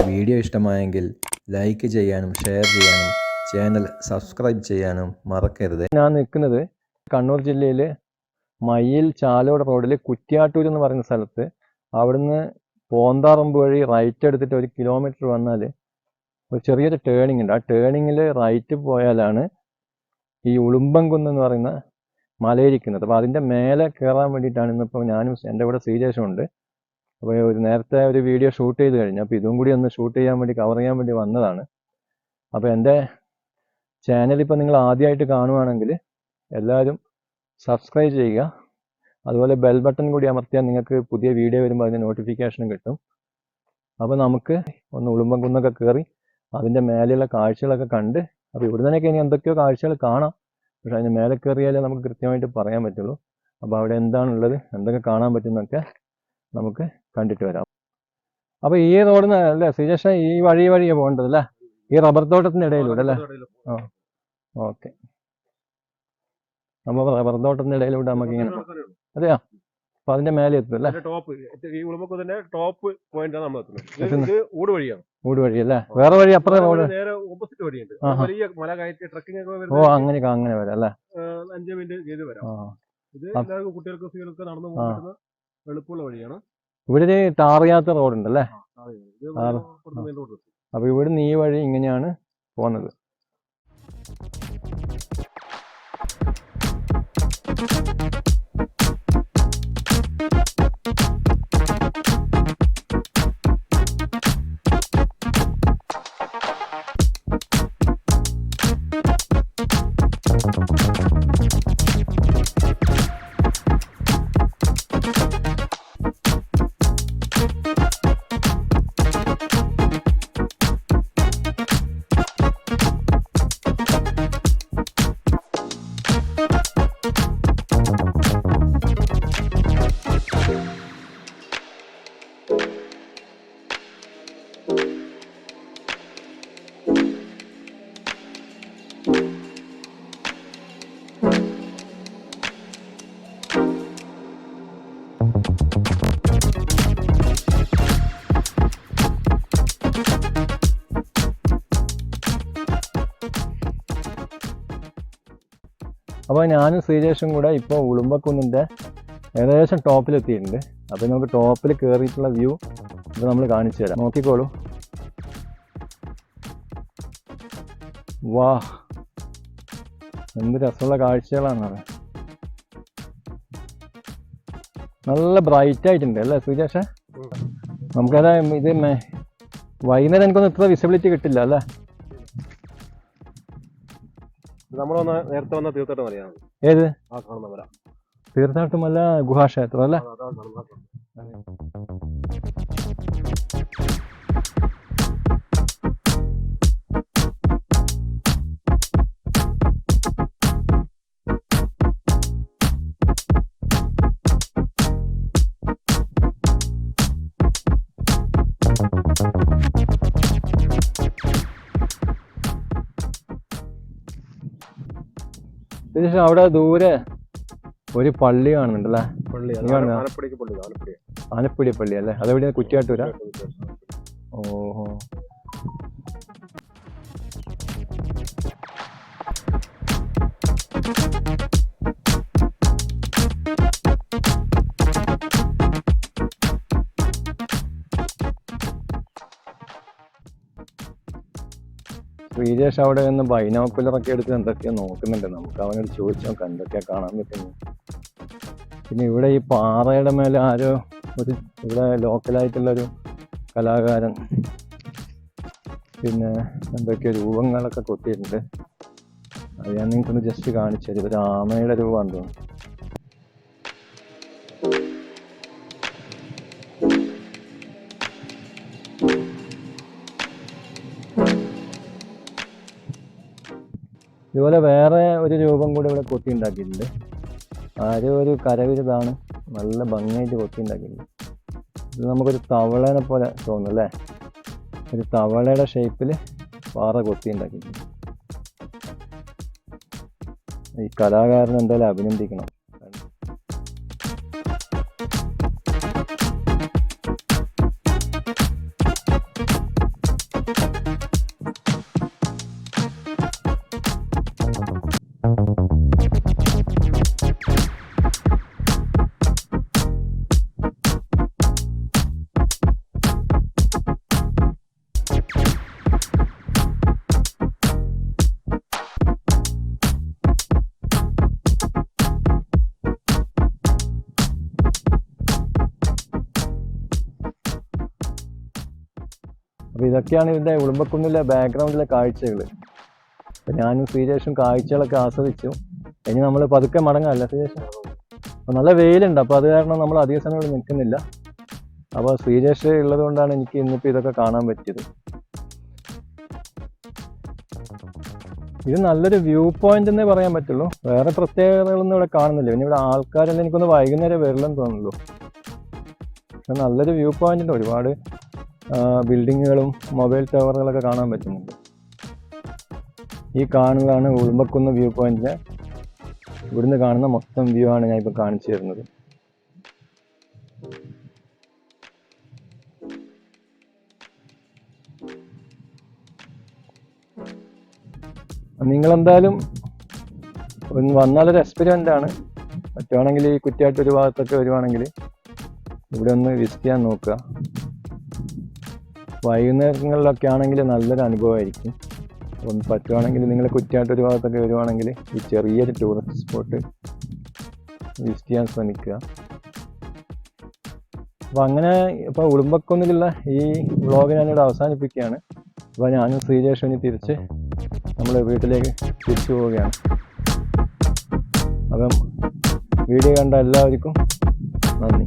Video ഇഷ്ടമായെങ്കിൽ like ചെയ്യാനും share ചെയ്യാനും ചാനൽ സബ്സ്ക്രൈബ് ചെയ്യാനും മറക്കരുത്. ഞാൻ നിൽക്കുന്നത് കണ്ണൂർ ജില്ലയിൽ മയ്യിൽ ചാലോട് റോഡിൽ കുറ്റ്യാട്ടൂർ എന്ന് പറയുന്ന സ്ഥലത്ത്. അവിടുന്ന് പോന്താറമ്പ് വഴി റൈറ്റ് എടുത്തിട്ട് 1 കിലോമീറ്റർ വന്നാൽ ഒരു ചെറിയൊരു ടേണിംഗ് ഉണ്ട്. ആ ടേണിങ്ങിൽ റൈറ്റ് പോയാലാണ് ഈ ഉളുമ്പൻകുന്ന് എന്ന് പറയുന്ന മലയിരിക്കുന്നത്. അപ്പോൾ അതിൻ്റെ മേലെ കയറാൻ വേണ്ടിയിട്ടാണ് ഇന്നിപ്പോൾ ഞാനും എൻ്റെ കൂടെ ശ്രീജേഷും ഉണ്ട്. അപ്പോൾ നേരത്തെ ഒരു വീഡിയോ ഷൂട്ട് ചെയ്ത് കഴിഞ്ഞു. അപ്പോൾ ഇതും കൂടി ഒന്ന് ഷൂട്ട് ചെയ്യാൻ വേണ്ടി കവർ ചെയ്യാൻ വേണ്ടി വന്നതാണ്. അപ്പോൾ എൻ്റെ ചാനൽ ഇപ്പോൾ നിങ്ങൾ ആദ്യമായിട്ട് കാണുവാണെങ്കിൽ എല്ലാവരും സബ്സ്ക്രൈബ് ചെയ്യുക. അതുപോലെ ബെൽ ബട്ടൺ കൂടി അമർത്തിയാൽ നിങ്ങൾക്ക് പുതിയ വീഡിയോ വരുമ്പോൾ അതിൻ്റെ നോട്ടിഫിക്കേഷനും കിട്ടും. അപ്പോൾ നമുക്ക് ഒന്ന് ഉളുമ്പൻകുന്നൊക്കെ കയറി അതിൻ്റെ മേലെയുള്ള കാഴ്ചകളൊക്കെ കണ്ട്, അപ്പോൾ ഇവിടെ നിന്നൊക്കെ ഇനി എന്തൊക്കെയോ കാഴ്ചകൾ കാണാം. പക്ഷേ അതിൻ്റെ മേലെ കയറിയാലേ നമുക്ക് കൃത്യമായിട്ട് പറയാൻ പറ്റുള്ളൂ. അപ്പോൾ അവിടെ എന്താണുള്ളത്, എന്തൊക്കെ കാണാൻ പറ്റുന്നൊക്കെ നമുക്ക് കണ്ടിട്ട് വരാം. അപ്പോൾ ഈ റോഡിൽ നിന്ന് അല്ലേ ശ്രീജേഷ, ഈ വഴിയാണ് പോകേണ്ടത് അല്ലേ? ഈ റബ്ബർ തോട്ടത്തിൻ്റെ ഇടയിലൂടെ അല്ലേ? ആ ഓക്കെ. നമ്മൾ റബ്ബർ തോട്ടത്തിൻ്റെ ഇടയിലൂടെ നമുക്ക് ഇങ്ങനെ അതെയോ? അപ്പൊ അതിന്റെ മേലെ എത്തും അല്ലേ? ടോപ്പ് പോയിന്റ് നമ്മൾ എത്തുന്നത് ഊട് വഴിയാണ്. ഊട് വഴി അല്ലേ? വേറെ വഴി അപ്പുറം റോഡ് നേരെ ഓപ്പോസിറ്റ് വഴിയുണ്ട്. വലിയ മല കയറ്റി ട്രക്കിംഗ് ഒക്കെ വരുന്നത്. ഓ അങ്ങനെ വരാം അല്ലേ? 5 മിനിറ്റ് ചെയ്ത് വരാം. ഇത് എല്ലാവർക്കും കുട്ടികൾക്കും സ്ത്രീകൾക്ക് നടന്നു പോകുന്ന എളുപ്പമുള്ള വഴിയാണ്. ഇവിടെ ടാർ ചെയ്യാത്ത റോഡുണ്ട് അല്ലേ? അപ്പൊ ഇവിടുന്ന് ഈ വഴി ഇങ്ങനെയാണ് പോകുന്നത്. അപ്പോൾ ഞാനും ശ്രീജേഷും കൂടെ ഇപ്പോൾ ഉളുമ്പൻകുന്നിൻ്റെ ഏകദേശം ടോപ്പിലെത്തിയിട്ടുണ്ട്. അപ്പോൾ നമുക്ക് ടോപ്പിൽ കയറിയിട്ടുള്ള വ്യൂ ഇപ്പോൾ നമ്മൾ കാണിച്ചു തരാം. നോക്കിക്കോളൂ. വാ, എന്ത് രസമുള്ള കാഴ്ചകളാണ്. നല്ല ബ്രൈറ്റ് ആയിട്ടുണ്ട് അല്ലേ ശ്രീജേഷ? നമുക്കത് ഇത് വൈകുന്നേരം എനിക്കൊന്നും ഇത്ര വിസിബിലിറ്റി കിട്ടില്ല അല്ലേ? നമ്മൾ നേരത്തെ വന്ന തീർത്ഥാടനം അറിയാം. ഏത്? ആ കാണുന്ന മല തീർത്ഥാടനമല്ല, ഗുഹാക്ഷേത്രം അല്ലേ? അവിടെ ദൂരെ ഒരു പള്ളി കാണുന്നുണ്ടല്ലേ? ആനപ്പുഴ പള്ളി അല്ലേ? അതെവിടെയാ? കുറ്റ്യാട്ടൂരാ? ഓഹോ. ശ്രീജേഷ് അവിടെ നിന്ന് ബൈനോക്കുലറൊക്കെ എടുത്ത് എന്തൊക്കെയോ നോക്കുന്നുണ്ട്. നമുക്ക് അവനോട് ചോദിച്ചു നോക്കാം എന്തൊക്കെയാ കാണാൻ പറ്റുന്നു. പിന്നെ ഇവിടെ ഈ പാറയുടെ മേലെ ആരോ ഇവിടെ ലോക്കലായിട്ടുള്ളൊരു കലാകാരൻ പിന്നെ എന്തൊക്കെയോ രൂപങ്ങളൊക്കെ കൊത്തിയിട്ടുണ്ട്. അത് ഞാൻ നിങ്ങൾക്കൊന്ന് ജസ്റ്റ് കാണിച്ചു തരും. ഒരു ആമയുടെ രൂപമാണെന്ന് തോന്നുന്നു. ഇതുപോലെ വേറെ ഒരു രൂപം കൂടി ഇവിടെ കൊത്തി ഉണ്ടാക്കിയിട്ടുണ്ട്. ആരും ഒരു കരവിരുതാണ്, നല്ല ഭംഗിയായിട്ട് കൊത്തി ഉണ്ടാക്കിയിട്ടുണ്ട്. ഇത് നമുക്കൊരു തവളേനെ പോലെ തോന്നും അല്ലേ? ഒരു തവളയുടെ ഷേപ്പിൽ പാറ കൊത്തി ഉണ്ടാക്കിയിട്ടുണ്ട്. ഈ കലാകാരൻ എന്തായാലും അഭിനന്ദിക്കണം. അപ്പോൾ ഇതൊക്കെയാണ് ഇതിൻ്റെ ഉളുമ്പക്കുന്നിലെ ബാക്ക്ഗ്രൗണ്ടിലെ കാഴ്ചകൾ. അപ്പോൾ ഞാനും ശ്രീജേഷും കാഴ്ചകളൊക്കെ ആസ്വദിച്ചു. ഇനി നമ്മൾ പതുക്കെ മടങ്ങാമല്ല ശ്രീജേഷ്? അപ്പോൾ നല്ല വെയിലുണ്ട്, അപ്പോൾ അത് കാരണം നമ്മൾ അധിക സമയം ഇവിടെ നിൽക്കുന്നില്ല. അപ്പോൾ ശ്രീജേഷ് ഉള്ളത് കൊണ്ടാണ് എനിക്ക് ഇന്നിപ്പോൾ ഇതൊക്കെ കാണാൻ പറ്റിയത്. ഇത് നല്ലൊരു വ്യൂ പോയിന്റ് എന്നേ പറയാൻ പറ്റുള്ളൂ. വേറെ പ്രത്യേകതകളൊന്നും ഇവിടെ കാണുന്നില്ല. പിന്നെ ഇവിടെ ആൾക്കാരെല്ലാം എനിക്കൊന്ന് വൈകുന്നേരം വരില്ലെന്ന് തോന്നുള്ളൂ. പക്ഷെ നല്ലൊരു വ്യൂ പോയിന്റ് ഉണ്ട്. ഒരുപാട് ബിൽഡിങ്ങുകളും മൊബൈൽ ടവറുകളൊക്കെ കാണാൻ പറ്റുന്നുണ്ട്. ഈ കാണുന്നതാണ് ഉളുമ്പക്കുന്ന് വ്യൂ പോയിന്റിലെ ഇവിടുന്ന് കാണുന്ന മൊത്തം വ്യൂ ആണ് ഞാൻ ഇപ്പോൾ കാണിച്ചു തരുന്നത്. നിങ്ങളെന്തായാലും ഒന്ന് വന്നാലൊരു എക്സ്പീരിയൻ്റ് ആണ്. പറ്റുവാണെങ്കിൽ ഈ കുറ്റ്യാട്ടൂർ ഭാഗത്തൊക്കെ വരുവാണെങ്കിൽ ഇവിടെ ഒന്ന് വിസിറ്റ് ചെയ്യാൻ നോക്കുക. വൈകുന്നേരങ്ങളിലൊക്കെ ആണെങ്കിൽ നല്ലൊരു അനുഭവമായിരിക്കും. അപ്പം പറ്റുവാണെങ്കിൽ നിങ്ങൾ കുറ്റ്യാട്ടൂർ ഭാഗത്തൊക്കെ വരുവാണെങ്കിൽ ഈ ചെറിയൊരു ടൂറിസ്റ്റ് സ്പോട്ട് വിസിറ്റ് ചെയ്യാൻ ശ്രമിക്കുക. അപ്പം അങ്ങനെ ഇപ്പോൾ ഉളുമ്പക്കുന്നിലുള്ള ഈ വ്ളോഗ് ഞാനിവിടെ അവസാനിപ്പിക്കുകയാണ്. അപ്പോൾ ഞാനും ശ്രീജേഷും ഇനി തിരിച്ച് നമ്മൾ വീട്ടിലേക്ക് തിരിച്ചു പോവുകയാണ്. അപ്പം വീഡിയോ കണ്ട എല്ലാവർക്കും നന്ദി.